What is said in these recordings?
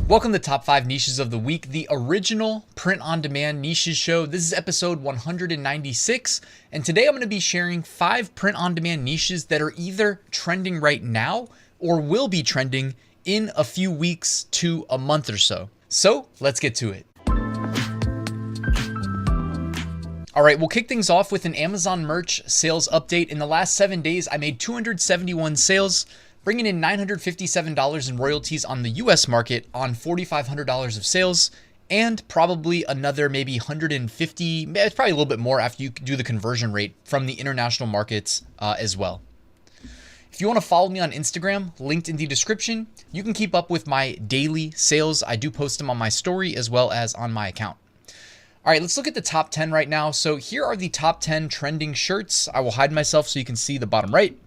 Welcome to Top 5 Niches of the Week, the original print-on-demand niches show. This is episode 196, and today I'm going to be sharing 5 print-on-demand niches that are either trending right now or will be trending in a few weeks to a month or so. So let's get to it. All right, we'll kick things off with an Amazon merch sales update. In the last 7 days, I made 271 sales, bringing in $957 in royalties on the US market on $4,500 of sales, and probably another maybe 150, it's probably a little bit more after you do the conversion rate from the international markets as well. If you want to follow me on Instagram, linked in the description, you can keep up with my daily sales. I do post them on my story as well as on my account. All right, let's look at the top 10 right now. So here are the top 10 trending shirts. I will hide myself so you can see the bottom right.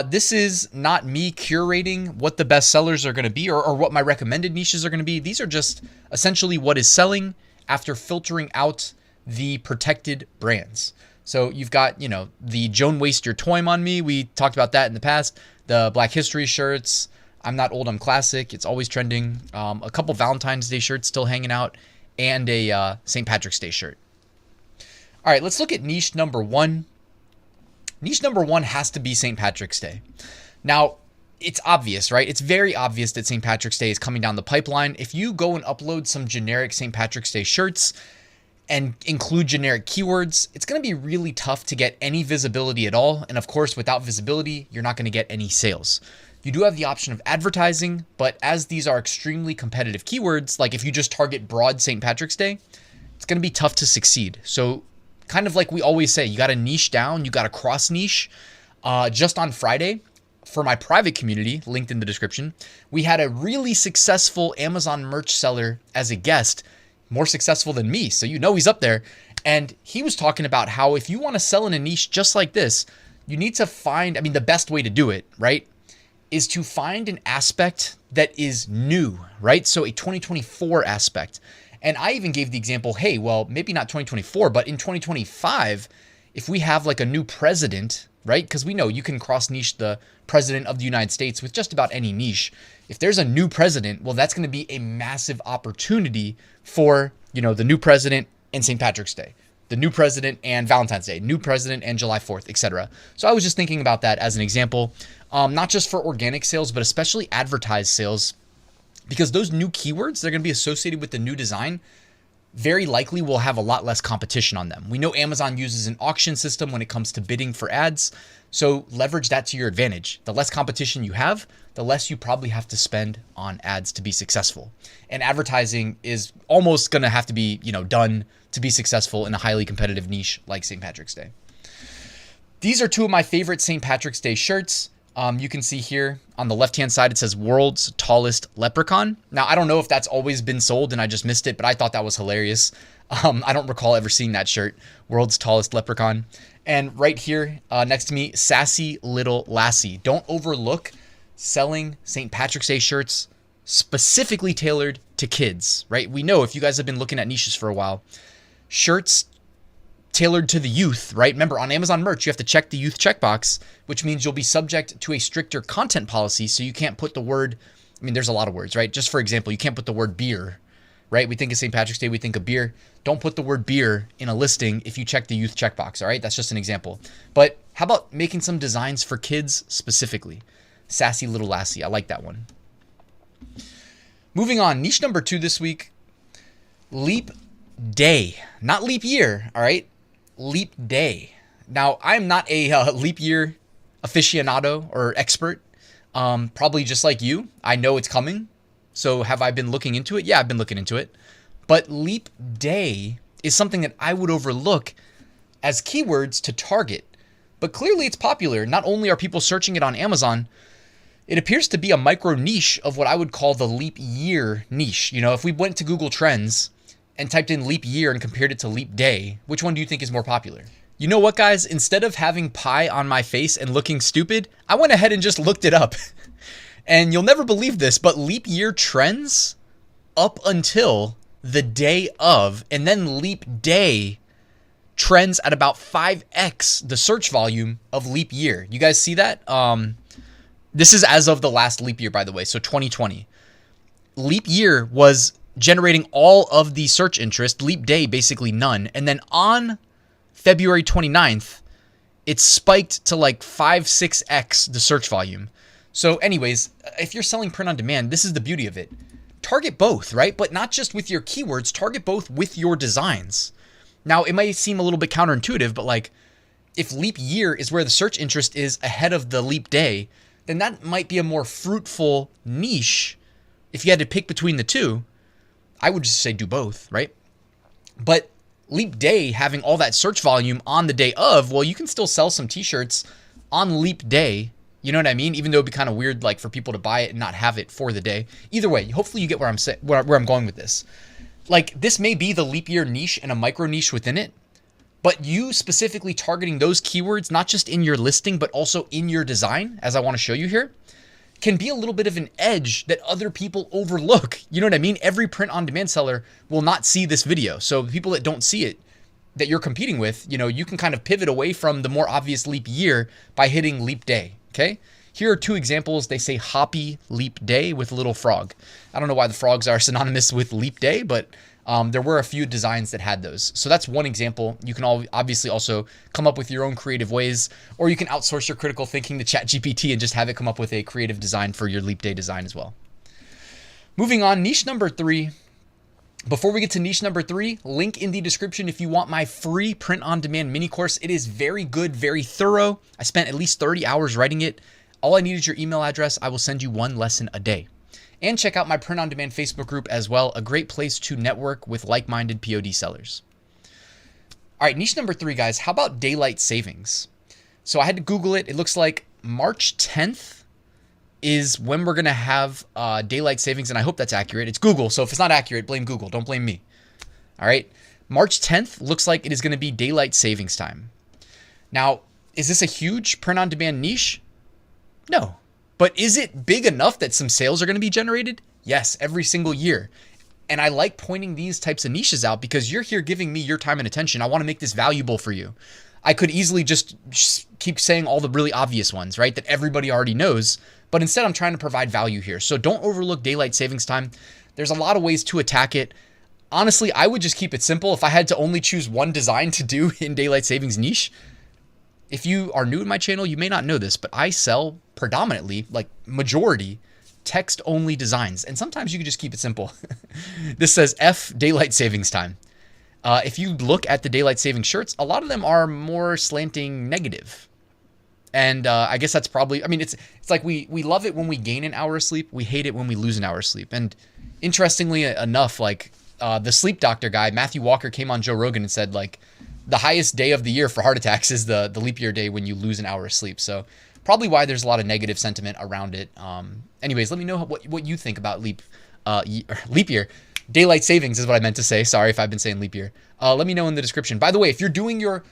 This is not me curating what the best sellers are going to be or what my recommended niches are going to be. These are just essentially what is selling after filtering out the protected brands. So you've got, the Joan Waste Your Toym on me. We talked about that in the past. The Black History shirts. I'm Not Old, I'm Classic. It's always trending. A couple Valentine's Day shirts still hanging out, and a St. Patrick's Day shirt. All right, let's look at niche number 1. Niche number 1 has to be St. Patrick's Day. Now, it's obvious, right? It's very obvious that St. Patrick's Day is coming down the pipeline. If you go and upload some generic St. Patrick's Day shirts and include generic keywords, it's going to be really tough to get any visibility at all. And of course, without visibility, you're not going to get any sales. You do have the option of advertising, but as these are extremely competitive keywords, like if you just target broad St. Patrick's Day, it's going to be tough to succeed. So kind of like we always say, you got to niche down, you got to cross niche. Just on Friday, for my private community, linked in the description, we had a really successful Amazon merch seller as a guest, more successful than me. So he's up there. And he was talking about how if you want to sell in a niche just like this, you need to find, the best way to do it, right, is to find an aspect that is new, right? So a 2024 aspect. And I even gave the example, hey, well, maybe not 2024, but in 2025, if we have like a new president, right? Because we know you can cross niche the president of the United States with just about any niche. If there's a new president, well, that's going to be a massive opportunity for, the new president and St. Patrick's Day, the new president and Valentine's Day, new president and July 4th, etc. So I was just thinking about that as an example, not just for organic sales, but especially advertised sales. Because those new keywords, they're going to be associated with the new design, very likely will have a lot less competition on them. We know Amazon uses an auction system when it comes to bidding for ads, so leverage that to your advantage. The less competition you have, the less you probably have to spend on ads to be successful. And advertising is almost going to have to be, done to be successful in a highly competitive niche like St. Patrick's Day. These are 2 of my favorite St. Patrick's Day shirts. You can see here on the left-hand side, it says World's Tallest Leprechaun. Now, I don't know if that's always been sold and I just missed it, but I thought that was hilarious. I don't recall ever seeing that shirt, World's Tallest Leprechaun. And right here next to me, Sassy Little Lassie. Don't overlook selling St. Patrick's Day shirts specifically tailored to kids, right? We know if you guys have been looking at niches for a while, shirts tailored to the youth, right? Remember, on Amazon merch, you have to check the youth checkbox, which means you'll be subject to a stricter content policy. So you can't put the word, there's a lot of words, right? Just for example, you can't put the word beer, right? We think of St. Patrick's Day, we think of beer. Don't put the word beer in a listing if you check the youth checkbox, all right? That's just an example. But how about making some designs for kids specifically? Sassy Little Lassie, I like that one. Moving on, niche number 2 this week, leap day, not leap year, all right? Leap day. Now, I'm not a leap year aficionado or expert. Probably just like you, I know it's coming. So have I been looking into it? Yeah, I've been looking into it. But leap day is something that I would overlook as keywords to target. But clearly it's popular. Not only are people searching it on Amazon, it appears to be a micro niche of what I would call the leap year niche. If we went to Google Trends and typed in leap year and compared it to leap day, which one do you think is more popular? You know what, guys? Instead of having pie on my face and looking stupid, I went ahead and just looked it up. And you'll never believe this, but leap year trends up until the day of, and then leap day trends at about 5x the search volume of leap year. You guys see that? This is as of the last leap year, by the way, so 2020. leap year was generating all of the search interest, leap day basically none, and then on February 29th, it spiked to like 5-6x the search volume. So anyways, if you're selling print on demand, this is the beauty of it. Target both, right? But not just with your keywords, target both with your designs. Now, it might seem a little bit counterintuitive, but like if leap year is where the search interest is ahead of the leap day, then that might be a more fruitful niche. If you had to pick between the two, I would just say do both, right? But leap day having all that search volume on the day of, well, you can still sell some t-shirts on leap day. You know what I mean? Even though it'd be kind of weird like for people to buy it and not have it for the day. Either way, hopefully you get where I'm going with this. Like this may be the leap year niche and a micro niche within it, but you specifically targeting those keywords, not just in your listing, but also in your design, as I want to show you here, can be a little bit of an edge that other people overlook. You know what I mean? Every print on demand seller will not see this video. So people that don't see it, that you're competing with, you know, you can kind of pivot away from the more obvious leap year by hitting leap day. Okay. Here are two examples. They say hoppy leap day with a little frog. I don't know why the frogs are synonymous with leap day, but there were a few designs that had those. So that's one example. You can obviously also come up with your own creative ways, or you can outsource your critical thinking to ChatGPT and just have it come up with a creative design for your leap day design as well. Moving on, niche number 3. Before we get to niche number 3, link in the description if you want my free print on demand mini course. It is very good, very thorough. I spent at least 30 hours writing it. All I need is your email address. I will send you one lesson a day. And check out my print on demand Facebook group as well. A great place to network with like-minded POD sellers. All right, niche number 3, guys. How about daylight savings? So I had to Google it. It looks like March 10th is when we're going to have daylight savings. And I hope that's accurate. It's Google. So if it's not accurate, blame Google. Don't blame me. All right. March 10th looks like it is going to be daylight savings time. Now, is this a huge print on demand niche? No. But is it big enough that some sales are going to be generated? Yes, every single year. And I like pointing these types of niches out because you're here giving me your time and attention. I want to make this valuable for you. I could easily just keep saying all the really obvious ones, right? That everybody already knows. But instead, I'm trying to provide value here. So don't overlook daylight savings time. There's a lot of ways to attack it. Honestly, I would just keep it simple. If I had to only choose one design to do in daylight savings niche, if you are new to my channel, you may not know this, but I sell predominantly, like majority, text-only designs. And sometimes you can just keep it simple. This says F daylight savings time. If you look at the daylight savings shirts, a lot of them are more slanting negative. And I guess that's probably, I mean, it's like we love it when we gain an hour of sleep. We hate it when we lose an hour of sleep. And interestingly enough, like the sleep doctor guy, Matthew Walker, came on Joe Rogan and said like the highest day of the year for heart attacks is the leap year day when you lose an hour of sleep. So probably why there's a lot of negative sentiment around it. Anyways, let me know what you think about leap year. Daylight savings is what I meant to say. Sorry if I've been saying leap year. Let me know in the description. By the way, if you're doing your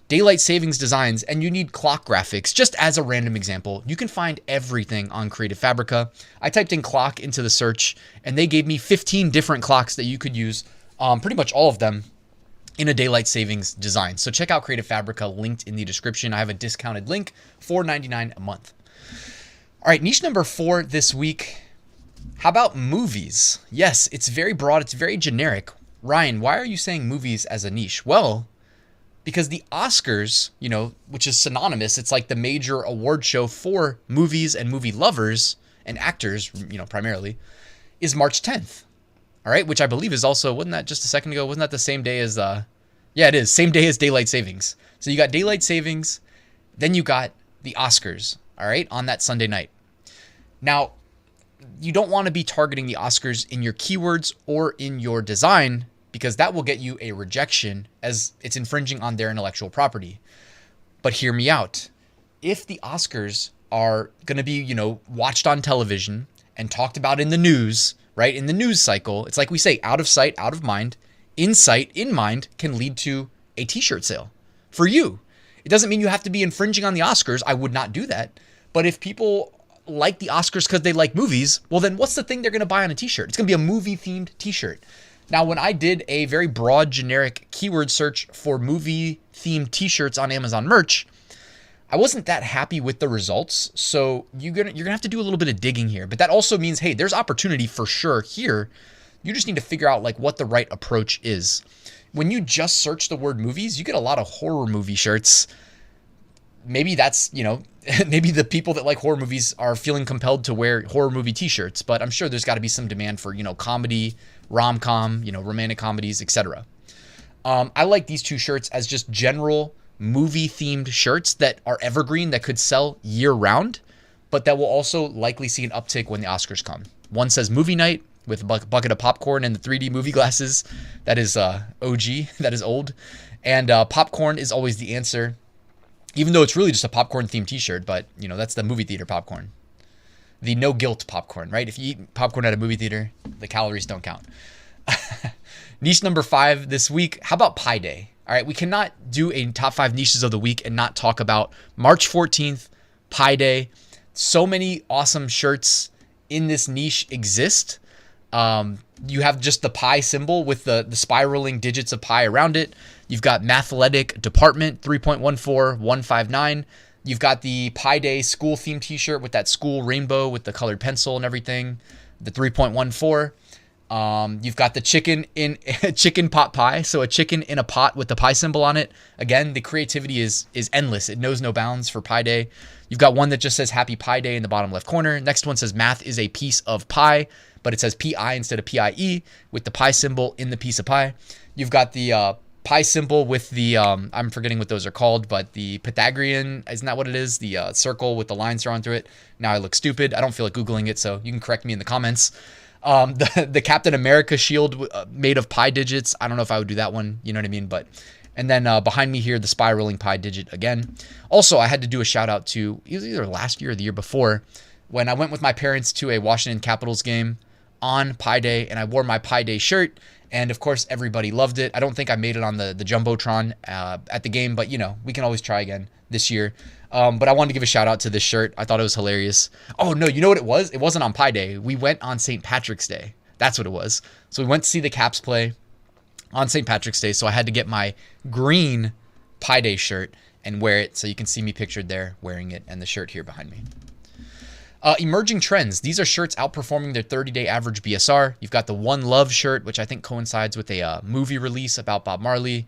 daylight savings designs and you need clock graphics, just as a random example, you can find everything on Creative Fabrica. I typed in clock into the search and they gave me 15 different clocks that you could use, pretty much all of them in a daylight savings design. So check out Creative Fabrica, linked in the description. I have a discounted link, $4.99 a month. All right, niche number 4 this week. How about movies? Yes, it's very broad. It's very generic. Ryan, why are you saying movies as a niche? Well, because the Oscars, you know, which is synonymous, it's like the major award show for movies and movie lovers and actors, you know, primarily, is March 10th. All right, which I believe is also, wasn't that just a second ago? Wasn't that the same day as, yeah, it is, same day as daylight savings. So you got daylight savings, then you got the Oscars, all right, on that Sunday night. Now, you don't want to be targeting the Oscars in your keywords or in your design because that will get you a rejection as it's infringing on their intellectual property. But hear me out. If the Oscars are going to be, you know, watched on television and talked about in the news, right? In the news cycle, it's like we say, out of sight, out of mind. In sight, in mind can lead to a t-shirt sale for you. It doesn't mean you have to be infringing on the Oscars. I would not do that. But if people like the Oscars because they like movies, well, then what's the thing they're going to buy on a t-shirt? It's going to be a movie-themed t-shirt. Now, when I did a very broad, generic keyword search for movie-themed t-shirts on Amazon merch, I wasn't that happy with the results, so you're gonna have to do a little bit of digging here. But that also means, hey, there's opportunity for sure here. You just need to figure out like what the right approach is. When you just search the word movies, you get a lot of horror movie shirts. Maybe that's, maybe the people that like horror movies are feeling compelled to wear horror movie t-shirts, but I'm sure there's got to be some demand for, comedy, rom-com, romantic comedies, etc. I like these two shirts as just general movie themed shirts that are evergreen, that could sell year round, but that will also likely see an uptick when the Oscars come. One says movie night with a bucket of popcorn and the 3D movie glasses. That is OG, that is old. And popcorn is always the answer, even though it's really just a popcorn themed t-shirt, but that's the movie theater popcorn. The no guilt popcorn, right? If you eat popcorn at a movie theater, the calories don't count. Niche number 5 this week. How about Pi Day? All right, we cannot do a top 5 niches of the week and not talk about March 14th, Pi Day. So many awesome shirts in this niche exist. You have just the pi symbol with the spiraling digits of pi around it. You've got Mathletic Department 3.14159. You've got the Pi Day school theme t-shirt with that school rainbow with the colored pencil and everything, the 3.14. You've got the chicken pot pie. So a chicken in a pot with the pi symbol on it. Again, the creativity is endless. It knows no bounds for Pi Day. You've got one that just says Happy Pi Day in the bottom left corner. Next one says math is a piece of pie, but it says PI instead of PIE with the pi symbol in the piece of pie. You've got the pi symbol with the, I'm forgetting what those are called, but the Pythagorean, isn't that what it is? The circle with the lines drawn through it. Now I look stupid. I don't feel like Googling it, so you can correct me in the comments. The Captain America shield made of pi digits. I don't know if I would do that one. You know what I mean? And then behind me here, the spiraling pi digit again. Also, I had to do a shout out to, it was either last year or the year before, when I went with my parents to a Washington Capitals game on Pi Day, and I wore my Pi Day shirt. And of course, everybody loved it. I don't think I made it on the Jumbotron at the game, but we can always try again this year. But I wanted to give a shout out to this shirt. I thought it was hilarious. Oh no, you know what it was? It wasn't on Pi Day. We went on St. Patrick's Day. That's what it was. So we went to see the Caps play on St. Patrick's Day. So I had to get my green Pi Day shirt and wear it. So you can see me pictured there wearing it, and the shirt here behind me. Emerging trends. These are shirts outperforming their 30-day average BSR. You've got the One Love shirt, which I think coincides with a movie release about Bob Marley.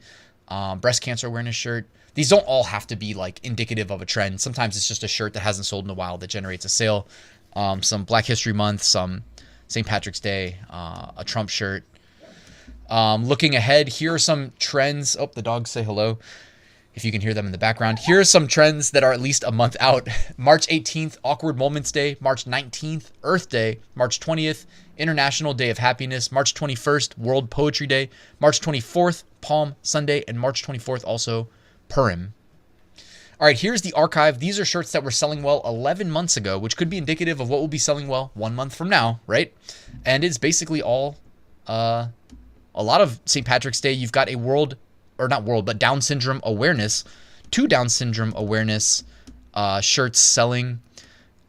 Breast cancer awareness shirt. These don't all have to be like indicative of a trend. Sometimes it's just a shirt that hasn't sold in a while that generates a sale. Some Black History Month, some St. Patrick's Day, a Trump shirt. Looking ahead, here are some trends. Oh, the dogs say hello, if you can hear them in the background. Here are some trends that are at least a month out. March 18th, Awkward Moments Day. March 19th, Earth Day. March 20th, International Day of Happiness. March 21st, World Poetry Day. March 24th, Palm Sunday. And March 24th, also Purim. All right, here's the archive. These are shirts that were selling well 11 months ago, which could be indicative of what will be selling well 1 month from now, right? And it's basically all, a lot of St. Patrick's Day. You've got a Down syndrome awareness, 2 Down syndrome awareness shirts selling.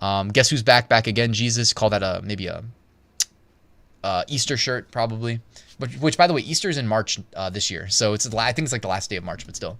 Guess who's back again? Jesus. Call that maybe a Easter shirt probably. Which by the way, Easter is in March this year, so I think it's like the last day of March, but still.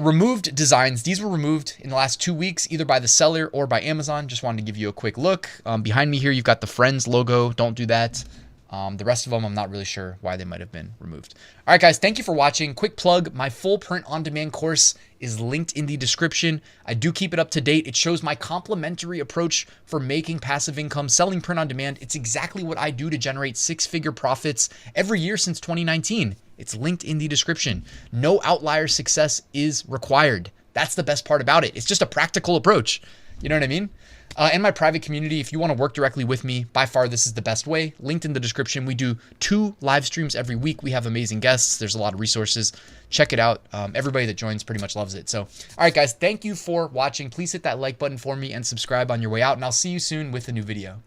Removed designs. These were removed in the last 2 weeks, either by the seller or by Amazon. Just wanted to give you a quick look. Behind me here, you've got the Friends logo. Don't do that. The rest of them, I'm not really sure why they might have been removed. All right, guys, thank you for watching. Quick plug, my full print-on-demand course is linked in the description. I do keep it up to date. It shows my complimentary approach for making passive income, selling print-on-demand. It's exactly what I do to generate 6-figure profits every year since 2019. It's linked in the description. No outlier success is required. That's the best part about it. It's just a practical approach. You know what I mean? And my private community, if you want to work directly with me, by far this is the best way. Linked in the description. We do 2 live streams every week. We have amazing guests. There's a lot of resources. Check it out. Everybody that joins pretty much loves it. So, all right, guys, thank you for watching. Please hit that like button for me and subscribe on your way out. And I'll see you soon with a new video.